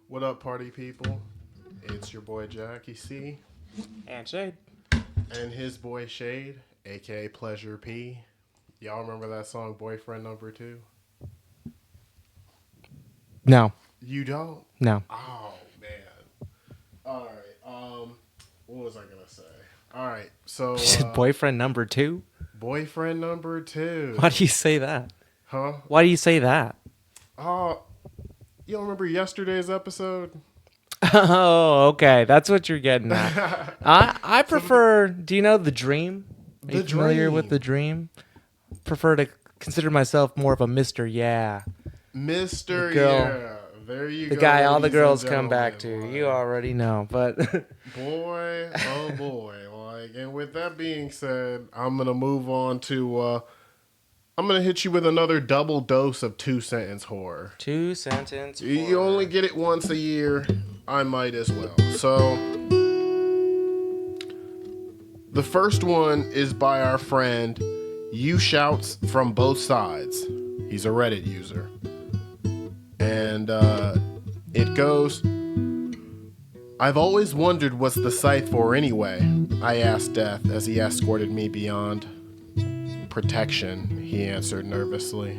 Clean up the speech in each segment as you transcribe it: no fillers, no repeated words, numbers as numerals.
What up, party people? It's your boy Jackie C And Shade. and his boy Shade, aka Pleasure P. Y'all remember that song Boyfriend Number Two? No. You don't? No. Oh man. Alright, what was I gonna say? Alright, so Boyfriend number 2? Boyfriend Number Two. Why do you say that? Huh? Why do you say that? Oh, you don't remember yesterday's episode? Oh, okay. That's what you're getting at. I prefer. Do you know The Dream? Are you The familiar with Dream. The Dream? Prefer to consider myself more of a Mr. Yeah. The Mr. girl. Yeah. There you The go. guy all the ladies and girls come back to. gentlemen. You already know. But Boy, oh boy. And with that being said, I'm gonna move on to I'm gonna hit you with another double dose of 2 sentence horror. 2 sentence. You only get it once a year. I might as well. So the first one is by our friend You Shouts from Both Sides. He's a Reddit user. And it goes, I've always wondered what's the scythe for anyway, I asked Death as he escorted me beyond. Protection, he answered nervously.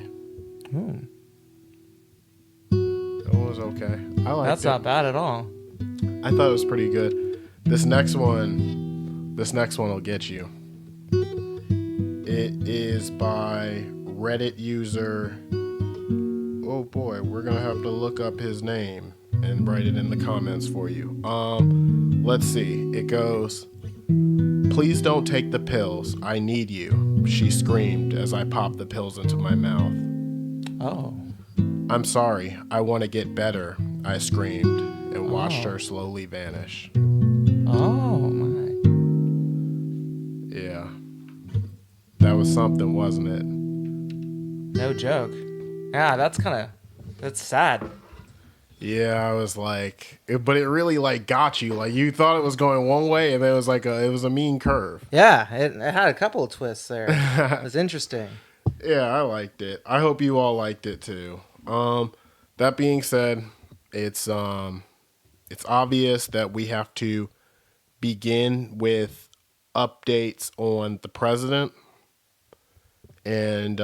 It was okay. I liked That's it. not bad at all. I thought it was pretty good. This next one will get you. It is by Reddit user. Oh boy, we're gonna have to look up his name and write it in the comments for you. Let's see. It goes, please don't take the pills. I need you, she screamed as I popped the pills into my mouth. Oh. I'm sorry. I want to get better, I screamed and watched her slowly vanish. Oh, my. Yeah. That was something, wasn't it? No joke. Yeah, that's sad. Yeah, I was like, but it really like got you. Like you thought it was going one way, and then it was a mean curve. Yeah, it had a couple of twists there. It was interesting. Yeah, I liked it. I hope you all liked it too. That being said, it's obvious that we have to begin with updates on the president. And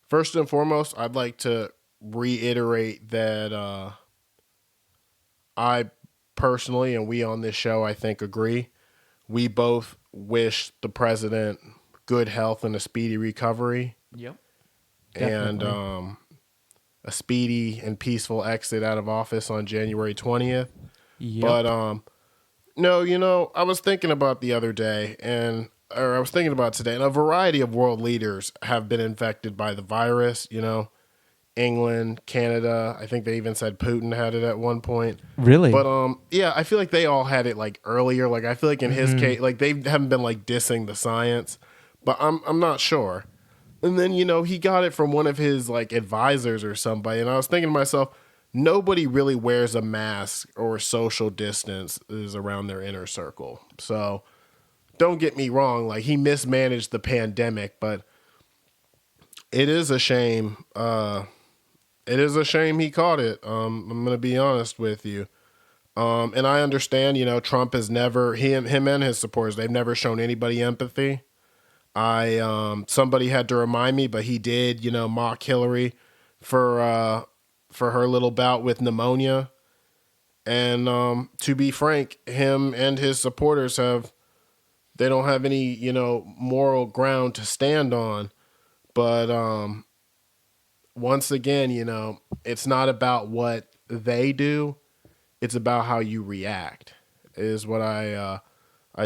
first and foremost, I'd like to reiterate that I personally, and we on this show, I think, agree. We both wish the president good health and a speedy recovery. Yep. And Definitely. a speedy and peaceful exit out of office on January 20th. Yep. But no, I was thinking about the other day, or I was thinking about today, and a variety of world leaders have been infected by the virus. England, Canada. I think they even said Putin had it at one point. Really? But yeah, I feel like they all had it like earlier. Like I feel like in his case, like they haven't been like dissing the science, but I'm not sure. And then he got it from one of his like advisors or somebody, and I was thinking to myself, nobody really wears a mask or social distance is around their inner circle. So don't get me wrong, like he mismanaged the pandemic, but it is a shame. It is a shame he caught it. I'm gonna be honest with you. And I understand, Trump has never him and his supporters, they've never shown anybody empathy. Somebody had to remind me, but he did, mock Hillary for her little bout with pneumonia. And to be frank, him and his supporters they don't have any, moral ground to stand on. But once again, it's not about what they do. It's about how you react, is what I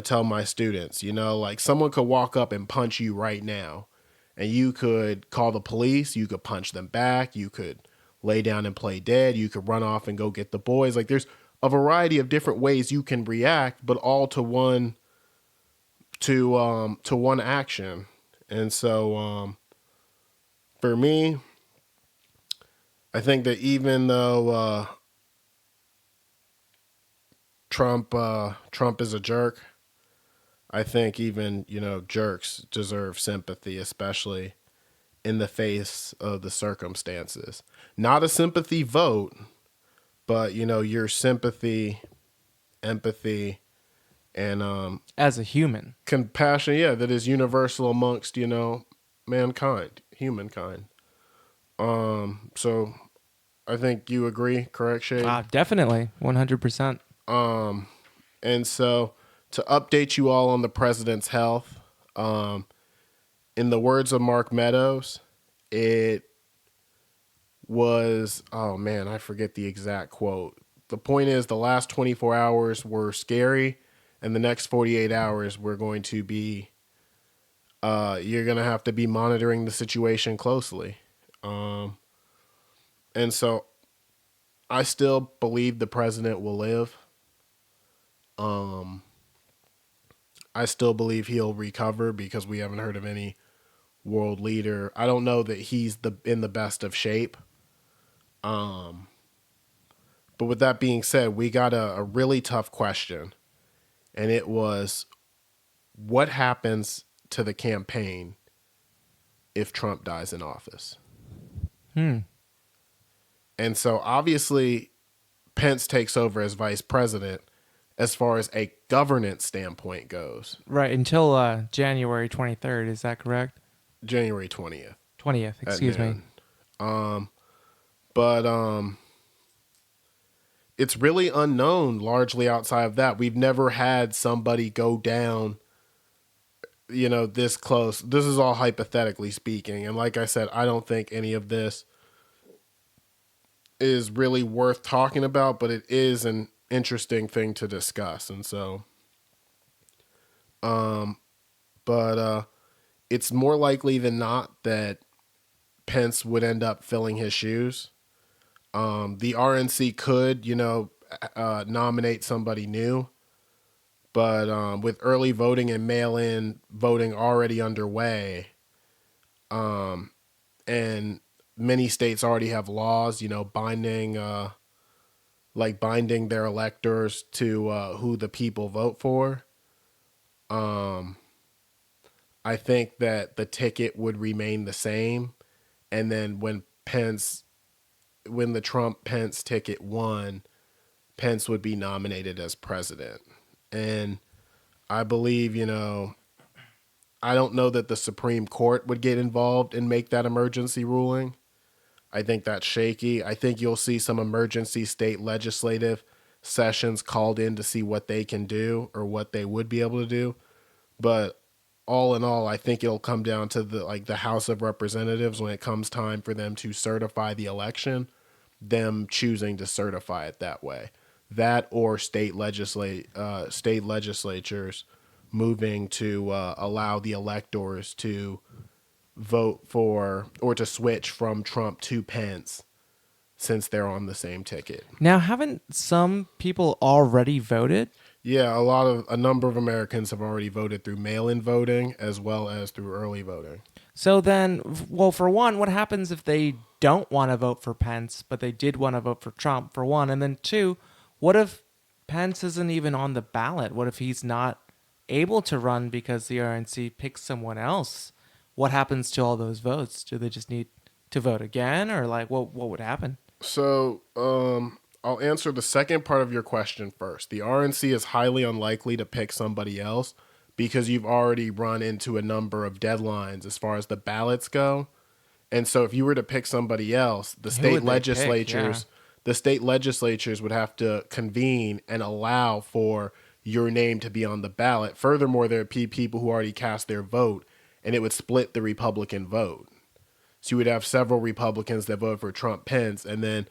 tell my students. Like someone could walk up and punch you right now, and you could call the police. You could punch them back. You could lay down and play dead. You could run off and go get the boys. Like there's a variety of different ways you can react, but all to one action. And so for me, I think that even though Trump is a jerk, I think even jerks deserve sympathy, especially in the face of the circumstances. Not a sympathy vote, but your sympathy, empathy, and As a human. compassion, yeah, that is universal amongst mankind, humankind. So I think you agree, correct, Shade? Definitely. 100%. And so to update you all on the president's health, in the words of Mark Meadows, it was, oh man, I forget the exact quote. The point is, the last 24 hours were scary, and the next 48 hours we're going to be, you're going to have to be monitoring the situation closely. And so I still believe the president will live. I still believe he'll recover because we haven't heard of any world leader. I don't know that he's in the best of shape. But with that being said, we got a really tough question, and it was, what happens to the campaign if Trump dies in office? And so obviously Pence takes over as vice president as far as a governance standpoint goes. Right. Until January 23rd. Is that correct? January 20th 20th. at Excuse me. noon. But it's really unknown largely outside of that. We've never had somebody go down, this close. This is all hypothetically speaking. And like I said, I don't think any of this is really worth talking about, but it is an interesting thing to discuss. And so, but it's more likely than not that Pence would end up filling his shoes. The RNC could, nominate somebody new, but with early voting and mail-in voting already underway, and many states already have laws, binding, binding their electors to who the people vote for. I think that the ticket would remain the same, and then when the Trump Pence ticket won, Pence would be nominated as president. And I believe, I don't know that the Supreme Court would get involved and make that emergency ruling. I think that's shaky. I think you'll see some emergency state legislative sessions called in to see what they can do or what they would be able to do. But all in all, I think it'll come down to the House of Representatives when it comes time for them to certify the election, them choosing to certify it that way. That or state legislatures moving to allow the electors to vote for or to switch from Trump to Pence since they're on the same ticket. Now, haven't some people already voted? Yeah, a number of Americans have already voted through mail-in voting as well as through early voting. So then, well, for one, what happens if they don't want to vote for Pence, but they did want to vote for Trump, for one? And then two, what if Pence isn't even on the ballot? What if he's not able to run because the RNC picks someone else? What happens to all those votes? Do they just need to vote again, or like what would happen? So, I'll answer the second part of your question first. The RNC is highly unlikely to pick somebody else because you've already run into a number of deadlines as far as the ballots go. And so if you were to pick somebody else, Who would they pick? Yeah. the state legislatures would have to convene and allow for your name to be on the ballot. Furthermore, there would be people who already cast their vote, and it would split the Republican vote. So you would have several Republicans that vote for Trump Pence, and then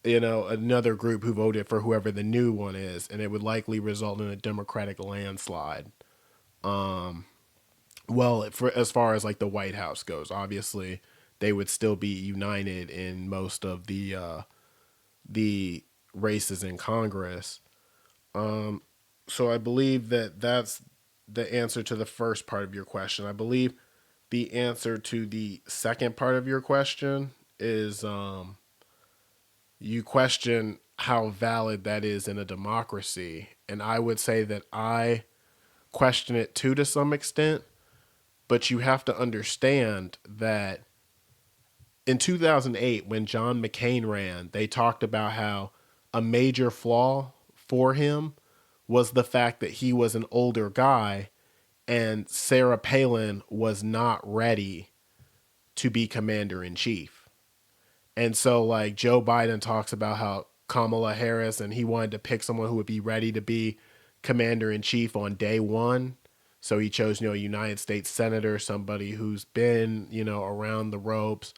another group who voted for whoever the new one is, and it would likely result in a Democratic landslide. Well, as far as like the White House goes, obviously they would still be united in most of the races in Congress. So I believe that that's the answer to the first part of your question. I believe the answer to the second part of your question is you question how valid that is in a democracy. And I would say that I question it too to some extent, but you have to understand that in 2008, when John McCain ran, they talked about how a major flaw for him was the fact that he was an older guy and Sarah Palin was not ready to be commander in chief. And so, like, Joe Biden talks about how Kamala Harris and he wanted to pick someone who would be ready to be commander in chief on day one. So he chose, a United States senator, somebody who's been, around the ropes,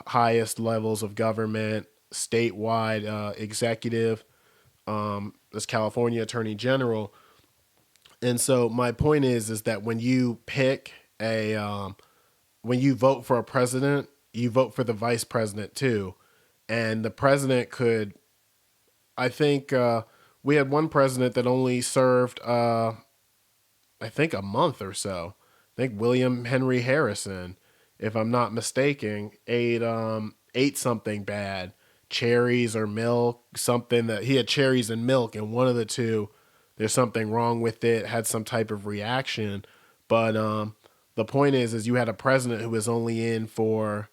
highest levels of government, statewide executive, as California Attorney General. And so my point is that when you pick when you vote for a president, you vote for the vice president too. And the president could, I think, we had one president that only served, I think, a month or so. I think William Henry Harrison, if I'm not mistaken, ate something bad, cherries or milk, something that he had cherries and milk, and one of the two, there's something wrong with it, had some type of reaction. But the point is you had a president who was only in for,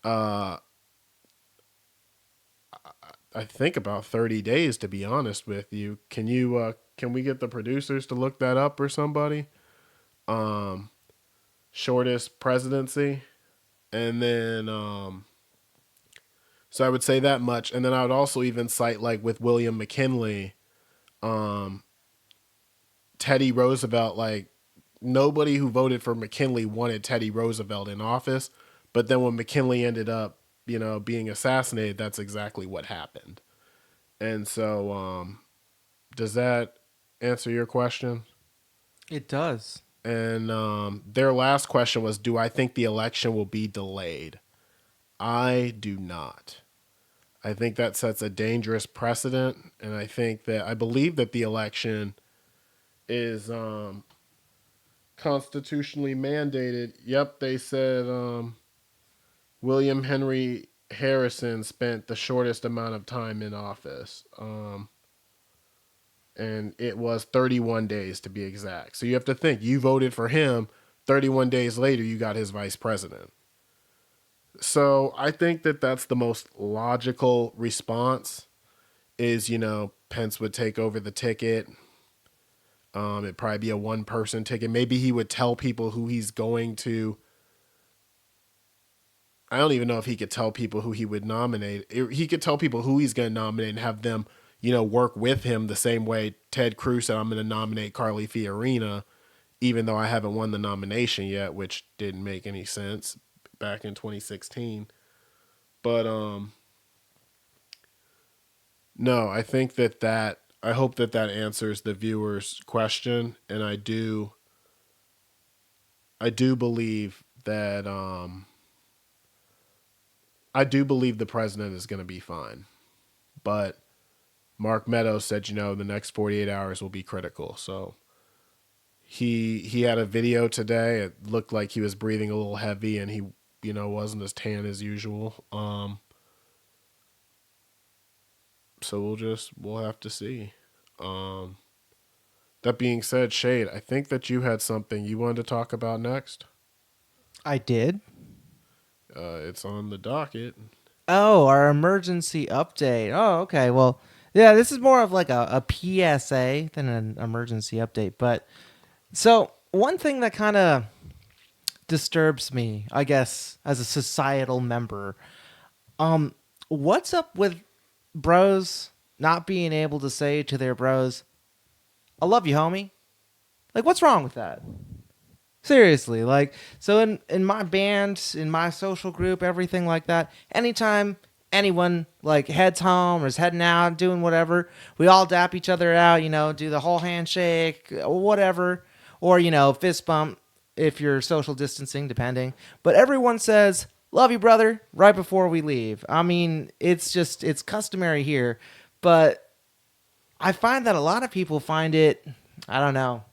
uh, I think about 30 days, to be honest with you. Can we get the producers to look that up or somebody? Um, Shortest presidency, and then so I would say that much, and then I would also even cite, like, with William McKinley, um, Teddy Roosevelt. Like, nobody who voted for McKinley wanted Teddy Roosevelt in office, but then when McKinley ended up, being assassinated, that's exactly what happened. And so, does that answer your question? It does. And their last question was, do I think the election will be delayed? I do not. I think that sets a dangerous precedent, and I believe that the election is constitutionally mandated. Yep, they said William Henry Harrison spent the shortest amount of time in office, and it was 31 days to be exact. So you have to think, you voted for him. 31 days later, you got his vice president. So I think that that's the most logical response is, Pence would take over the ticket. It'd probably be a one person ticket. Maybe he would tell people who he's going to. I don't even know if he could tell people who he would nominate. He could tell people who he's going to nominate and have them, work with him the same way Ted Cruz said, I'm going to nominate Carly Fiorina, even though I haven't won the nomination yet, which didn't make any sense back in 2016. But no, I think I hope that answers the viewer's question, and I do believe that I do believe the president is going to be fine. But Mark Meadows said, the next 48 hours will be critical. So he had a video today. It looked like he was breathing a little heavy, and he, wasn't as tan as usual. So we'll have to see. Um, that being said, Shade, I think that you had something you wanted to talk about next. I did. It's on the docket. Oh, our emergency update. Oh, okay. Well, yeah, this is more of like a PSA than an emergency update. But so one thing that kind of disturbs me, I guess, as a societal member, what's up with bros not being able to say to their bros, I love you, homie? Like, what's wrong with that? Seriously, like, so in my band, in my social group, everything like that, anytime anyone like heads home or is heading out, doing whatever, we all dap each other out, do the whole handshake, whatever, or, fist bump if you're social distancing, depending. But everyone says, love you, brother, right before we leave. I mean, it's customary here, but I find that a lot of people find it, I don't know,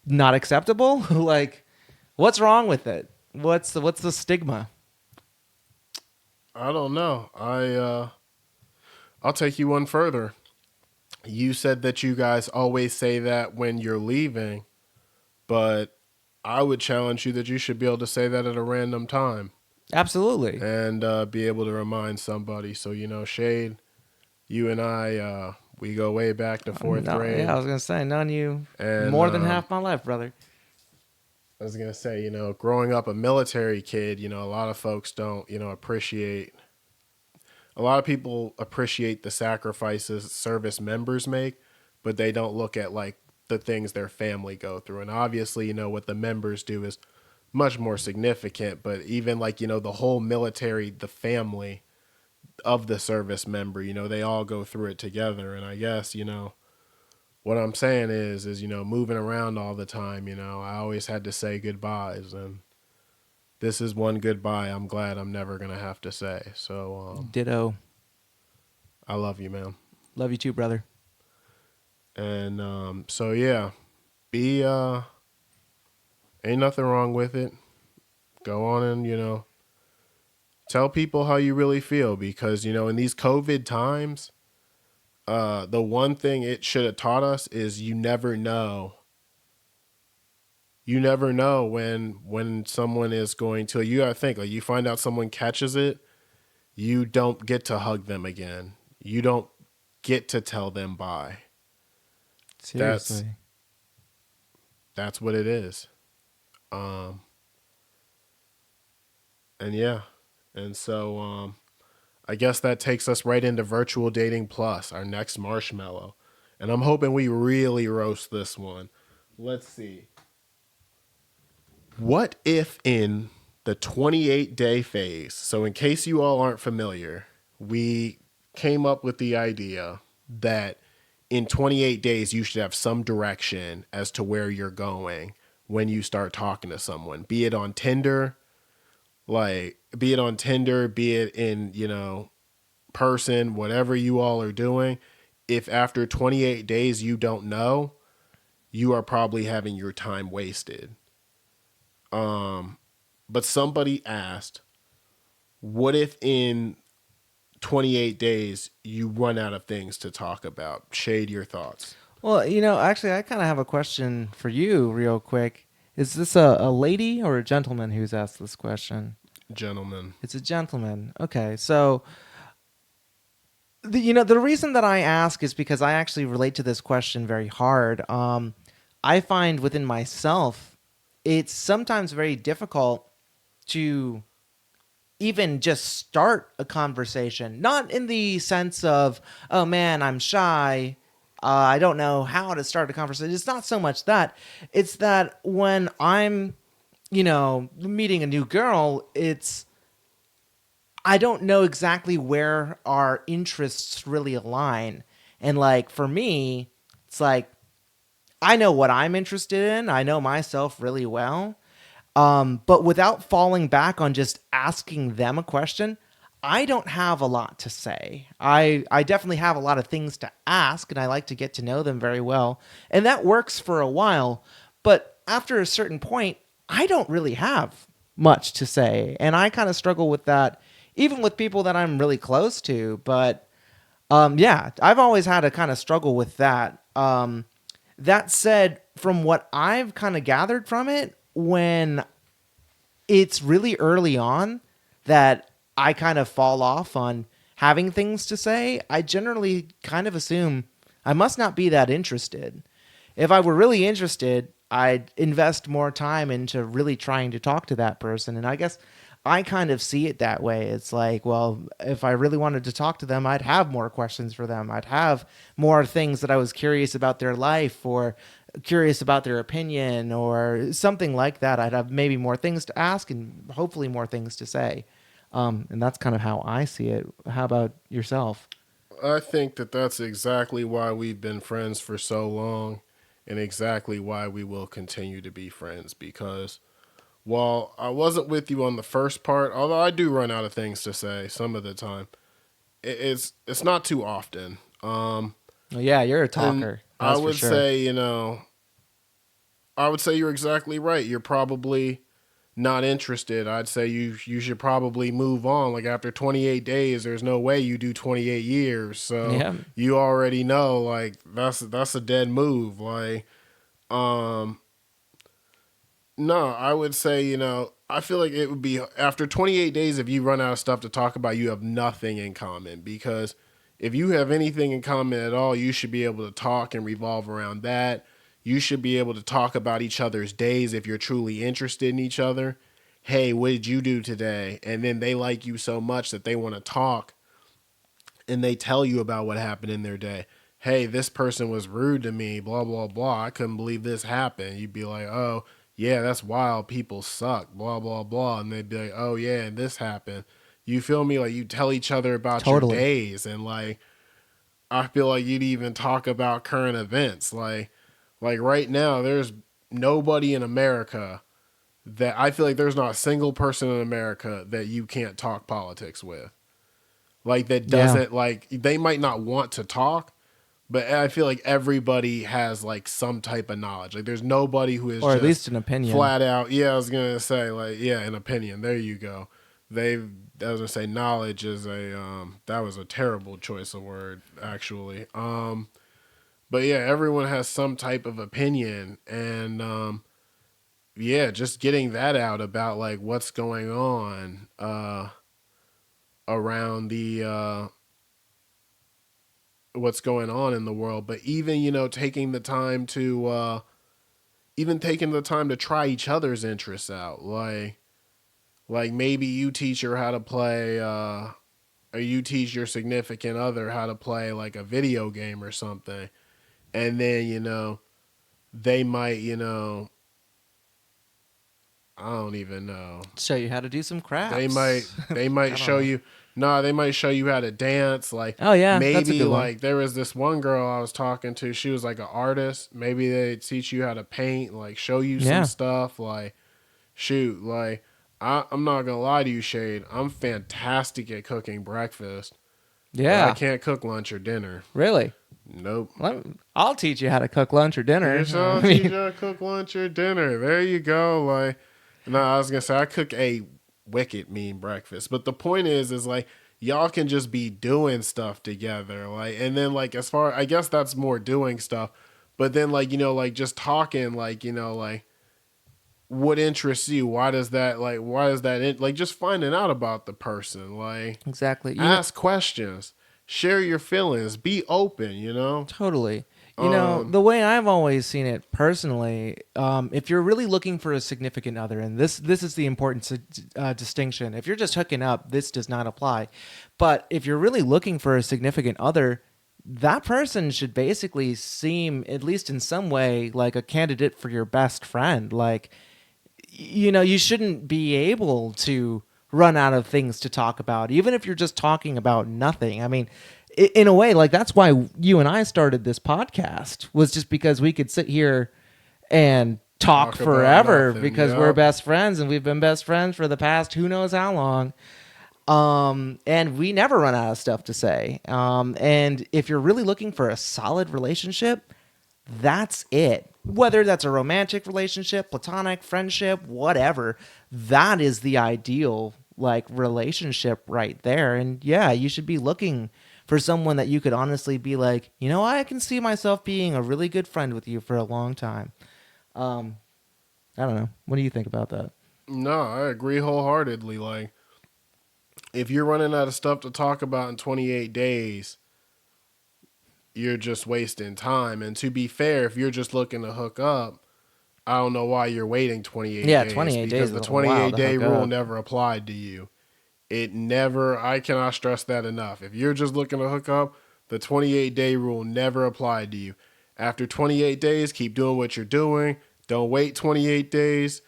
not acceptable. Like, what's wrong with it? What's the stigma? I don't know. I'll take you one further. You said that you guys always say that when you're leaving, but I would challenge you that you should be able to say that at a random time Absolutely. and be able to remind somebody. So, Shade, you and I, we go way back to fourth No, yeah, I grade. was gonna say, known you And more than half my life, brother. I was going to say, growing up a military kid, a lot of folks don't, appreciate, a lot of people appreciate the sacrifices service members make, but they don't look at like the things their family go through. And obviously, what the members do is much more significant, but even like, the whole military, the family of the service member, they all go through it together. And I guess, what I'm saying is, moving around all the time, I always had to say goodbyes, and this is one goodbye I'm glad I'm never going to have to say. So, Ditto. I love you, man. Love you too, brother. And, so yeah, be, ain't nothing wrong with it. Go on and, tell people how you really feel because, in these COVID times, the one thing it should have taught us is you never know. You never know when someone is going to. You gotta think like you find out someone catches it, you don't get to hug them again. You don't get to tell them bye. That's Seriously. that's what it is. Um, and yeah, and so I guess that takes us right into virtual dating plus our next marshmallow, and I'm hoping we really roast this one. Let's see. What if in the 28-day phase, so in case you all aren't familiar, we came up with the idea that in 28 days you should have some direction as to where you're going when you start talking to someone, be it on Tinder, be it in, person, whatever you all are doing. If after 28 days you don't know, you are probably having your time wasted. But somebody asked, what if in 28 days you run out of things to talk about? Shade your thoughts. Well, actually, I kind of have a question for you, real quick. Is this a lady or a gentleman who's asked this question? Gentlemen. It's a gentleman. Okay, so the reason that I ask is because I actually relate to this question very hard. I find within myself, it's sometimes very difficult to even just start a conversation. Not in the sense of, oh man, I'm shy. I don't know how to start a conversation. It's not so much that. It's that when I'm, meeting a new girl, I don't know exactly where our interests really align. And like for me, it's like I know what I'm interested in. I know myself really well. But without falling back on just asking them a question, I don't have a lot to say. I definitely have a lot of things to ask, and I like to get to know them very well. And that works for a while. But after a certain point, I don't really have much to say. And I kind of struggle with that, even with people that I'm really close to. But yeah, I've always had a kind of struggle with that. That said, from what I've kind of gathered from it, when it's really early on that I kind of fall off on having things to say, I generally kind of assume I must not be that interested. If I were really interested, I'd invest more time into really trying to talk to that person. And I guess I kind of see it that way. It's like, well, if I really wanted to talk to them, I'd have more questions for them. I'd have more things that I was curious about their life or curious about their opinion or something like that. I'd have maybe more things to ask and hopefully more things to say. And that's kind of how I see it. How about yourself? I think that that's exactly why we've been friends for so long and exactly why we will continue to be friends because while I wasn't with you on the first part, although I do run out of things to say some of the time, it's not too often. Well, yeah, you're a And talker. That's for sure. I would say you're exactly right. You're probably not interested. I'd say you should probably move on. Like after 28 days, there's no way you do 28 years. So Yeah. you already know like that's a dead move. Like um No, I would say, I feel like it would be after 28 days, if you run out of stuff to talk about, you have nothing in common. Because if you have anything in common at all, you should be able to talk and revolve around that. You should be able to talk about each other's days if you're truly interested in each other. Hey, what did you do today? And then they like you so much that they want to talk and they tell you about what happened in their day. Hey, this person was rude to me, blah, blah, blah. I couldn't believe this happened. You'd be like, oh, yeah, that's wild. People suck, blah, blah, blah. And they'd be like, oh, yeah, and this happened. You feel me? Like, you tell each other about your Totally. days. And, like, I feel like you'd even talk about current events. Like right now, there's nobody in America that I feel like there's not a single person in America that you can't talk politics with. Like that Yeah. doesn't like they might not want to talk, but I feel like everybody has like some type of knowledge. Like there's nobody who is Or at just least an opinion. flat out. Yeah, I was gonna say like yeah, an opinion. There you go. They I was gonna say knowledge is a that was a terrible choice of word actually. But yeah, everyone has some type of opinion and yeah, just getting that out about like what's going on around the what's going on in the world, but even taking the time to even taking the time to try each other's interests out, like maybe you teach her how to play or you teach your significant other how to play like a video game or something, and then they might I don't even know. Show you how to do some They might crafts. they I might don't show know. you no, they might show you how to dance. Like Oh yeah, that's a maybe good one. like there was this one girl I was talking to, she was like an artist. Maybe they teach you how to paint, like show you some Yeah. stuff. Like shoot, like I'm not gonna lie to you, Shade. I'm fantastic at cooking breakfast, but I Yeah. can't cook lunch or dinner. Really? Nope. I'll teach you how to cook lunch or dinner. Here's how I'll I teach mean, you how to cook lunch or dinner. There you go. Like, no, I was gonna say I cook a wicked mean breakfast, but the point is like y'all can just be doing stuff together, like, and then like as far I guess that's more doing stuff, but then like like just talking, like like what interests you? Why does that like just finding out about the person, like exactly. ask questions, share your feelings, be open. Totally. Um, The way I've always seen it personally, if you're really looking for a significant other, and this is the important distinction. If you're just hooking up, this does not apply. But if you're really looking for a significant other, that person should basically seem, at least in some way, like a candidate for your best friend. Like, you shouldn't be able to run out of things to talk about, even if you're just talking about nothing. I mean, in a way, like that's why you and I started this podcast, was just because we could sit here and talk talk about forever nothing. because we're Yep. best friends and we've been best friends for the past who knows how long. And we never run out of stuff to say. And if you're really looking for a solid relationship, that's it. Whether that's a romantic relationship, platonic, friendship, whatever, that is the ideal like relationship right there. And yeah, you should be looking for someone that you could honestly be like, I can see myself being a really good friend with you for a long time. Um, I don't know. What do you think about that? No, I agree wholeheartedly. Like, if you're running out of stuff to talk about in 28 days, you're just wasting time. And to be fair, if you're just looking to hook up, I don't know why you're waiting 28 Yeah, days 28 days because is the a while 28 to day hook rule up. never applied to you. It never, I cannot stress that enough. If you're just looking to hook up, the 28-day rule never applied to you. After 28 days, keep doing what you're doing. Don't wait 28 days.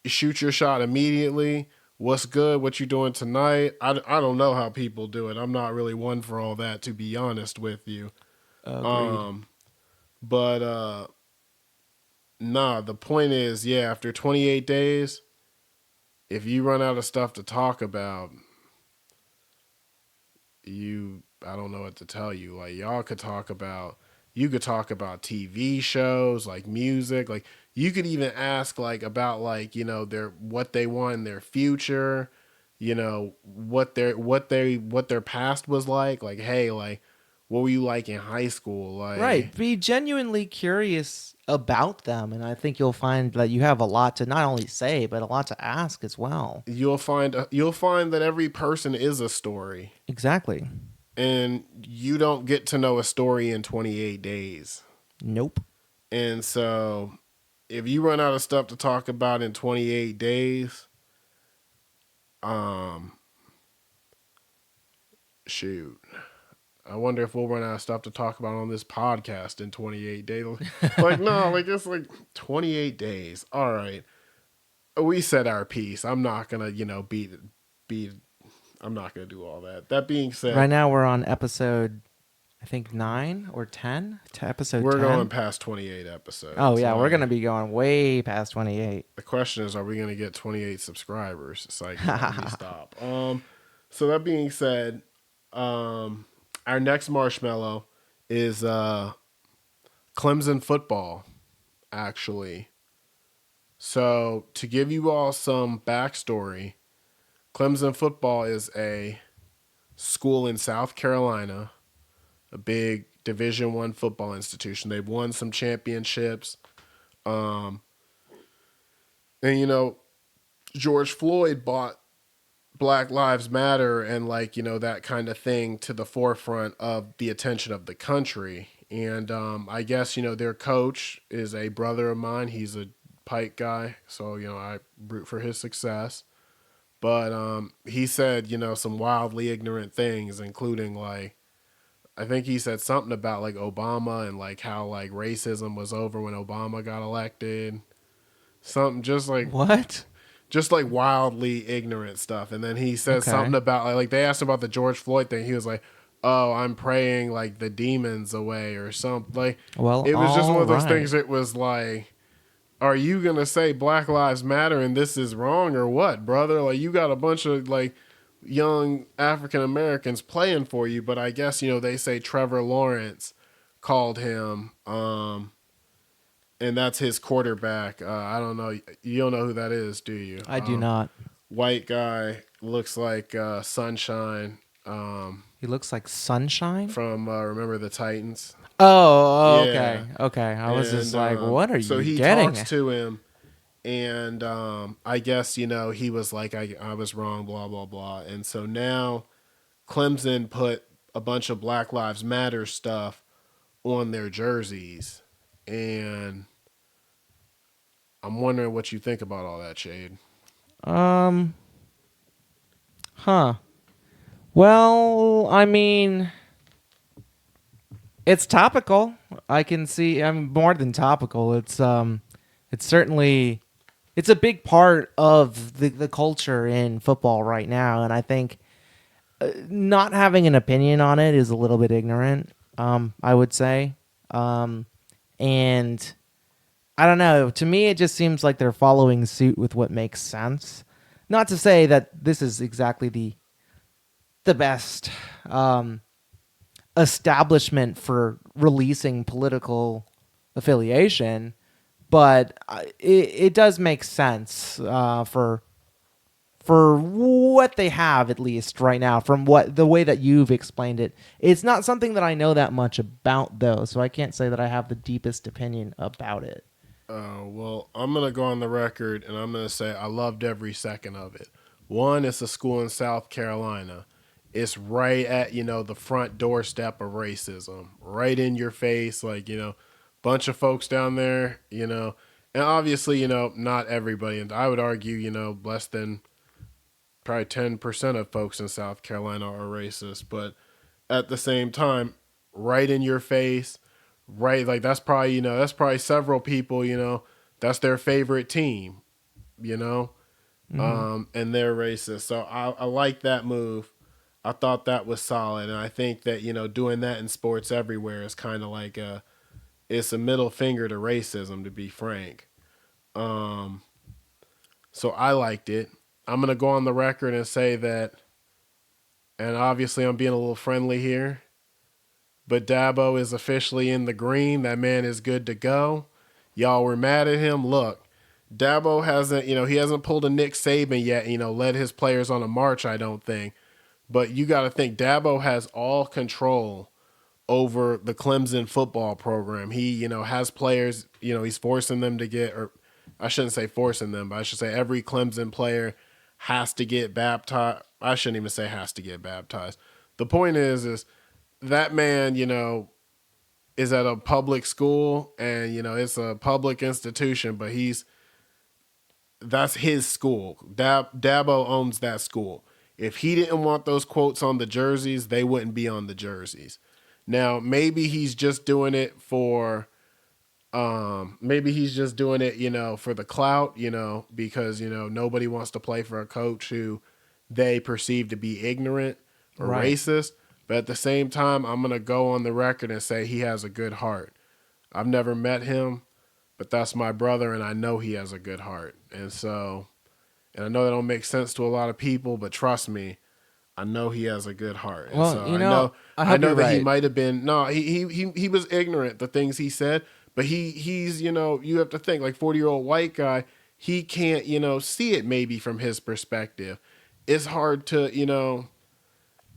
Shoot your shot immediately. What's good? What you doing tonight? I don't know how people do it. I'm not really one for all that, to be honest with you. Agreed. Um, but nah, the point is, yeah, after 28 days, if you run out of stuff to talk about, I don't know what to tell you. Like y'all could talk about you could talk about TV shows, like music, like you could even ask like about like, their what they want in their future, what their past was like hey, like what were you like in high school? Right. Like, Be genuinely curious about them. And I think you'll find that you have a lot to not only say, but a lot to ask as well. you'll find that every person is a story, Exactly. and you don't get to know a story in 28 days. Nope. And so, if you run out of stuff to talk about in 28 days, um, shoot. I wonder if we'll run out of stuff to talk about on this podcast in 28 days. Like, no, like it's like 28 days. All right. We said our piece. I'm not going to, be, I'm not going to do all that. That being Right said, now we're on episode, I think 9 or 10 to episode we're 10. going past 28 episodes. Oh yeah, we're gonna be going way past 28. The question is, are we going to get 28 subscribers? It's like, let me stop. So that being said, our next marshmallow is Clemson football, actually. So to give you all some backstory, Clemson football is a school in South Carolina, a big Division I football institution. They've won some championships. Um, and George Floyd brought Black Lives Matter and that kind of thing to the forefront of the attention of the country. And I guess their coach is a brother of mine. He's a Pike guy, so I root for his success. But he said some wildly ignorant things, including I think he said something about Obama and how racism was over when Obama got elected. Something What? just wildly ignorant stuff. And then he says Okay. something about they asked about the George Floyd thing. He was like, "Oh, I'm praying the demons away or something." Well, It was just one all of those right. things. It was like, are you gonna say Black Lives Matter and this is wrong or what, brother? You got a bunch of young African Americans playing for you, but I guess they say Trevor Lawrence called him. And that's his quarterback. I don't know. You don't know who that is, do you? I do not. White guy, looks like Sunshine He looks like sunshine. from Remember the Titans. Oh, Yeah. okay. Okay. I was just And like, what are so you he getting talks at? to him, and I guess he was like, I was wrong, blah blah blah. And so now Clemson put a bunch of Black Lives Matter stuff on their jerseys, and I'm wondering what you think about all that, Shade. Um, huh. Well, I mean, it's topical. I can see. I'm more than topical. It's certainly, it's a big part of the culture in football right now, and I think not having an opinion on it is a little bit ignorant. I would say, and I don't know. To me, it just seems like they're following suit with what makes sense. Not to say that this is exactly the best establishment for releasing political affiliation, but it does make sense for what they have, at least right now, from what the way that you've explained it. It's not something that I know that much about, though, so I can't say that I have the deepest opinion about it. Well, I'm going to go on the record and I'm going to say I loved every second of it. One, it's a school in South Carolina. It's right at, the front doorstep of racism, right in your face. Bunch of folks down there, and obviously, not everybody. And I would argue, less than probably 10% of folks in South Carolina are racist. But at the same time, right in your face, right? That's probably several people, that's their favorite team, you know, Mm-hmm. and they're racist. So I like that move. I thought that was solid. And I think that, doing that in sports everywhere is kind of it's a middle finger to racism, to be frank. Um, so I liked it. I'm going to go on the record and say that, and obviously I'm being a little friendly here, but Dabo is officially in the green. That man is good to go. Y'all were mad at him. Look, Dabo hasn't, he hasn't pulled a Nick Saban yet, led his players on a march, I don't think. But you got to think Dabo has all control over the Clemson football program. He, has players, he's forcing them to get, or I shouldn't say forcing them, but I should say every Clemson player has to get baptized. I shouldn't even say has to get baptized. The point is that man, is at a public school and, it's a public institution, but that's his school. Dabo owns that school. If he didn't want those quotes on the jerseys, they wouldn't be on the jerseys. Now, maybe he's just doing it for for the clout, because, nobody wants to play for a coach who they perceive to be ignorant or Right. racist. But at the same time, I'm going to go on the record and say he has a good heart. I've never met him, but that's my brother, and I know he has a good heart. And I know that don't make sense to a lot of people, but trust me, I know he has a good heart. And Well, so I I hope know you're that he right. might have been he was ignorant the things he said, but he's you have to think like 40-year-old white guy, he can't see it maybe from his perspective. It's hard to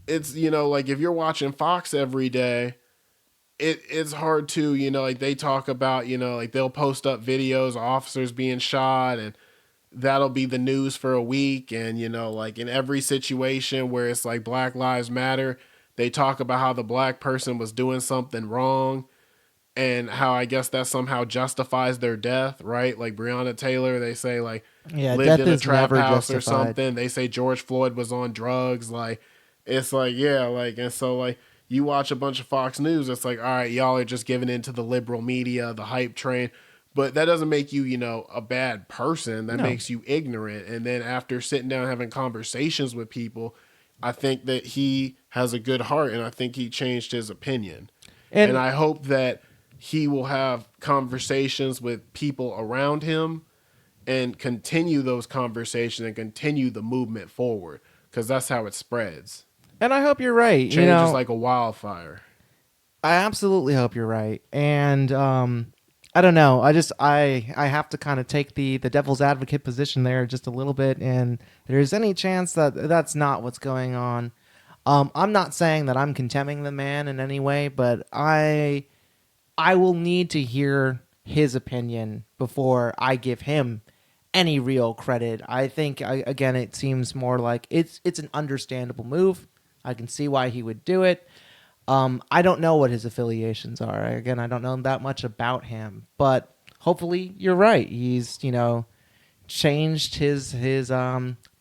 it's like if you're watching Fox every day, it's hard to like they talk about like they'll post up videos of officers being shot, and that'll be the news for a week. And like in every situation where it's like Black Lives Matter, they talk about how the black person was doing something wrong and how I guess that somehow justifies their death, right? Like Breonna Taylor, they say like Yeah, lived death in a is trap never house or justified. something. They say George Floyd was on drugs. Like it's like, yeah, like, and so like you watch a bunch of Fox News, it's like, all right, y'all are just giving into the liberal media, the hype train. But that doesn't make you, a bad person. That No. makes you ignorant. And then after sitting down having conversations with people, I think that he has a good heart, and I think he changed his opinion. And And I hope that he will have conversations with people around him and continue those conversations and continue the movement forward, because that's how it spreads. I hope you're right. Change is like a wildfire. I absolutely hope you're right. And I don't know. I have to kind of take the devil's advocate position there just a little bit. And there's any chance that that's not what's going on. I'm not saying that I'm condemning the man in any way, but I will need to hear his opinion before I give him any real credit. I think again, it seems more like it's an understandable move. I can see why he would do it. I don't know what his affiliations are. Again, I don't know that much about him, but hopefully you're right. He's, changed his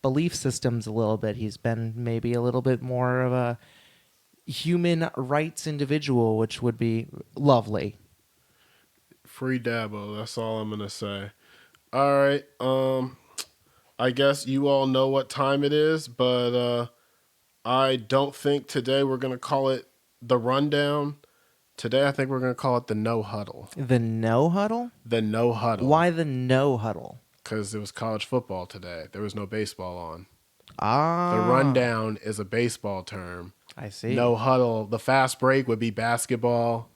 belief systems a little bit. He's been maybe a little bit more of a human rights individual, which would be lovely. Free Dabo. That's all I'm gonna say. All right. I guess you all know what time it is, but I don't think today we're gonna call it the rundown. Today I think we're gonna call it the no huddle. The no huddle? The no huddle. Why the no huddle? Because it was college football today. There was no baseball on. Ah, The rundown is a baseball term. I see. No huddle. The fast break would be basketball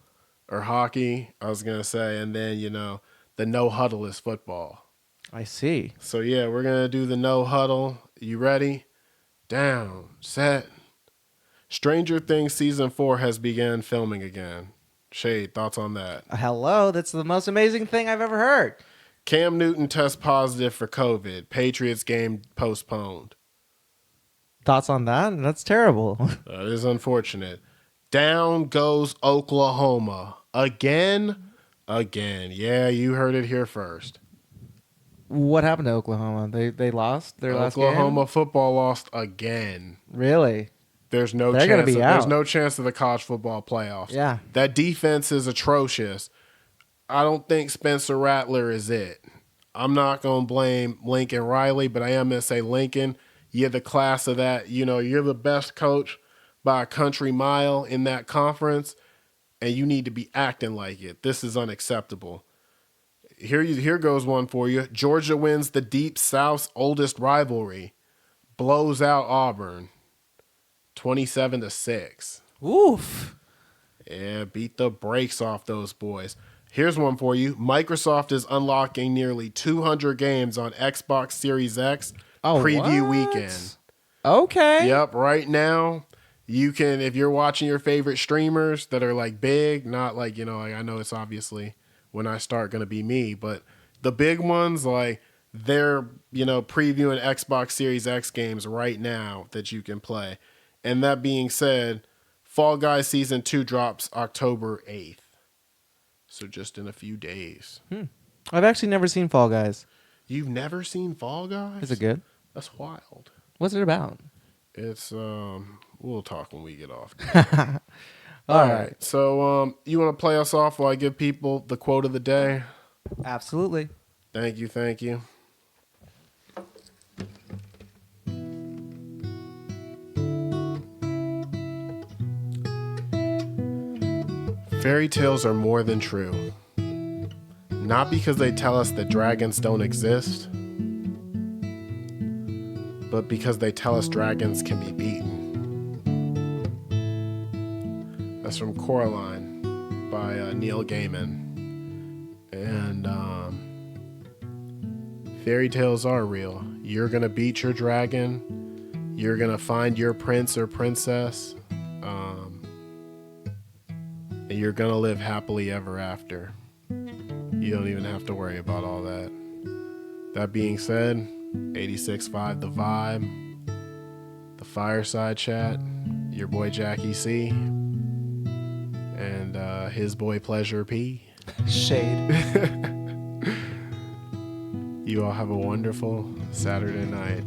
or hockey, I was going to say. And then, the no huddle is football. I see. So, yeah, we're going to do the no huddle. You ready? Down, set. Stranger Things Season 4 has begun filming again. Shade, thoughts on that? Hello, that's the most amazing thing I've ever heard. Cam Newton tests positive for COVID. Patriots game postponed. Thoughts on that? That's terrible. That is unfortunate. Down goes Oklahoma. Again. Yeah, you heard it here first. What happened to Oklahoma? They lost their last game? Oklahoma football lost again. Really? There's no They're chance. gonna be There's out. no chance of the college football playoffs. Yeah. That defense is atrocious. I don't think Spencer Rattler is it. I'm not going to blame Lincoln Riley, but I am going to say, Lincoln, you're the class of that. You're the best coach by a country mile in that conference, and you need to be acting like it. This is unacceptable. Here goes one for you. Georgia wins the Deep South's oldest rivalry, blows out Auburn, 27-6. Oof. Yeah, beat the brakes off those boys. Here's one for you. Microsoft is unlocking nearly 200 games on Xbox Series X preview what? weekend. Okay. Yep, right now You can, if you're watching your favorite streamers that are like big, not like, like I know it's obviously when I start going to be me, but the big ones, like they're, previewing Xbox Series X games right now that you can play. And that being said, Fall Guys Season 2 drops October 8th. So just in a few days. I've actually never seen Fall Guys. You've never seen Fall Is Guys? it good? That's wild. What's it about? It's we'll talk when we get off. All right. So you want to play us off while I give people the quote of the day? Absolutely. Thank you, thank you. Fairy tales are more than true. Not because they tell us that dragons don't exist, but because they tell us dragons can be beaten. That's from Coraline by Neil Gaiman. And fairy tales are real. You're going to beat your dragon. You're going to find your prince or princess. And you're going to live happily ever after. You don't even have to worry about all that. That being said, 86.5 The Vibe, the Fireside Chat, your boy Jackie C, and his boy Pleasure P. Shade. You all have a wonderful Saturday night.